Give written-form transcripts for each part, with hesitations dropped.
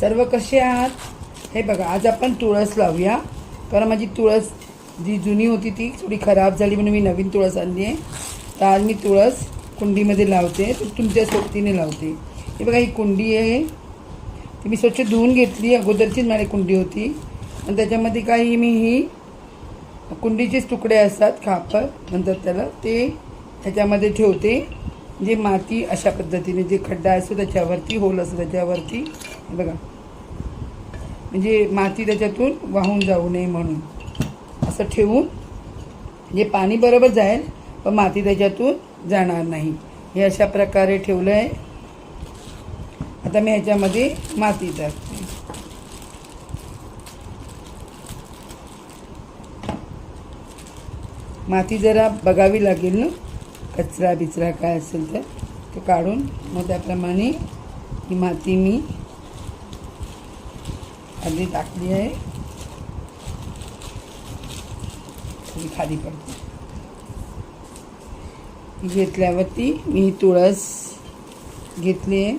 सर्व कसे आहात? हे बघा, आज आपण तुळस लावूया. कारण माझी तुळस जी जुनी होती ती थोडी खराब झाली म्हणून मी नवीन तुळस आणली आहे. तर आज मी तुळस कुंडीमध्ये लावते, तर तुमच्या सोबतीने लावते. हे बघा, ही कुंडी आहे, ती मी स्वच्छ धुवून घेतली. अगोदरचीच माझी कुंडी होती आणि त्याच्यामध्ये काही मी ही कुंडीचेच तुकडे असतात, खापर नंतर त्याला, ते ह्याच्यामध्ये ठेवते. जे माती अशा पद्धतीने, जे खड्डा असतो त्याच्यावरती, होल असतो त्याच्यावरती, हे बघा, म्हणजे माती त्याच्यातून वाहून जाऊ नये म्हणून असं ठेवून, जे पाणी बरोबर जाईल पण माती त्याच्यातून जाणार नाही. हे अशा प्रकारे ठेवलं आहे. आता मी ह्याच्यामध्ये माती टाकते. माती जरा बघावी लागेल ना, कचरा बिचरा काय असेल तर ते काढून मग त्याप्रमाणे ही माती मी आधी टाकली आहे. थोडी खाली पडते. घेतल्यावरती मी ही तुळस घेतली आहे.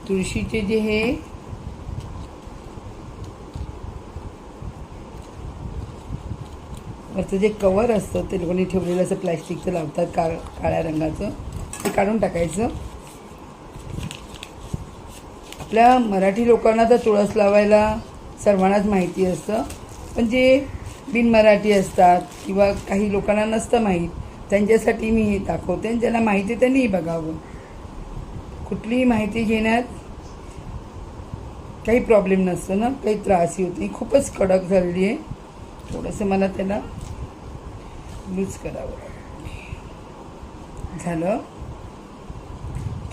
तुळशीचे जे हे वरचं जे कवर असतं ते लोकांनी ठेवलेलं असं प्लॅस्टिकचं लावतात, काळ्या रंगाचं, ते काढून टाकायचं. आपल्या मराठी लोकांना तर तुळस लावायला सर्वांनाच माहिती असतं, पण जे बिन मराठी असतात किंवा काही लोकांना नसतं माहीत, त्यांच्यासाठी मी हे दाखवते. आणि ज्यांना माहिती आहे त्यांनीही बघावं. कुठलीही माहिती घेण्यात काही प्रॉब्लेम नसतो ना, काही त्रासही होत नाही. खूपच कडक झालेली आहे. थोडंसं मला त्याला लूज करावं झालं.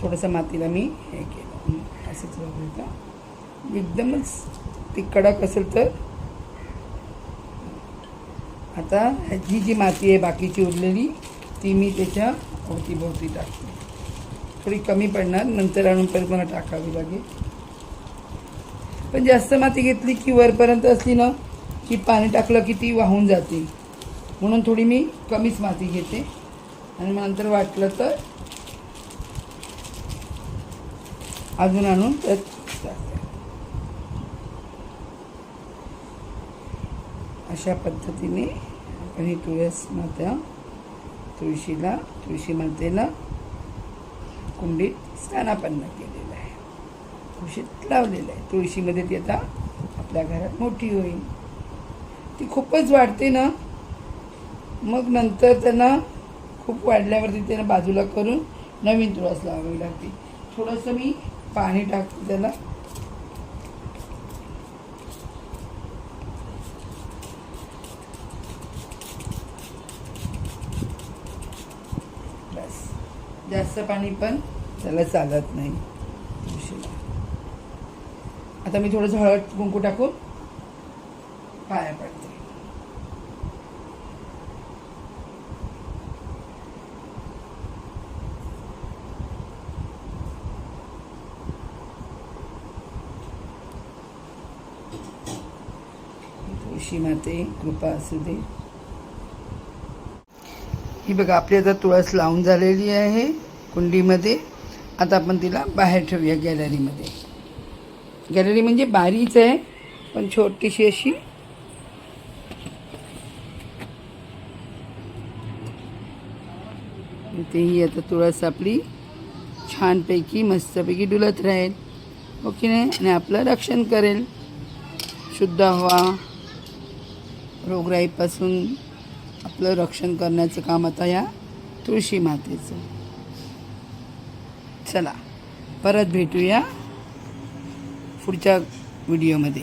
थोडंसं मातीला मी हे केलं, असंच बघायचं. एकदमच ती कडक असेल तर आता ह्याची जी माती आहे बाकीची उरलेली, ती मी त्याच्या अवतीभोवती टाकते. थोडी कमी पडणार, नंतर आणून परत मला टाकावी लागेल. पण जास्त माती घेतली की वरपर्यंत असली ना की पाणी टाकलं की ती वाहून जाते, म्हणून थोडी मी कमीच माती घेते. आणि मग नंतर वाटलं तर अजून आणून त्यात टाकते. अशा पद्धतीने आपण ही तुळशी मातेला कुंडीत स्थानापन्न केलेलं आहे, तुळशीत लावलेलं आहे. तुळशीमध्ये ती आता आपल्या घरात मोठी होईल. ती खूपच वाढते ना, मग नंतर त्यांना खूप वाढल्यावरती त्यांना बाजूला करून नवीन तुळस लावावी लागते. थोडंसं मी पाणी टाकते त्याला. बस, जास्त पाणी पण त्याला चालत नाही तुळशीला. आता मी थोडंसं हळद कुंकू टाकून पाया पडते. तुळशी माते कृपा असू दे. ही बघा, आपली आता तुळस लावून झालेली आहे कुंडीमध्ये. आता आपण तिला बाहेर ठेवूया गॅलरीमध्ये. गॅलरी म्हणजे बारीच आहे पण छोटीशी अशी. इथेही आता तुळस आपली छानपैकी मस्तपैकी डुलत राहील, हो की नाही, आणि आपलं रक्षण करेल. शुद्ध हवा, रोगराईपासून आपलं रक्षण करण्याचं काम आता या तुळशी मातेचं. चला, परत भेटूया पुढच्या व्हिडिओमध्ये.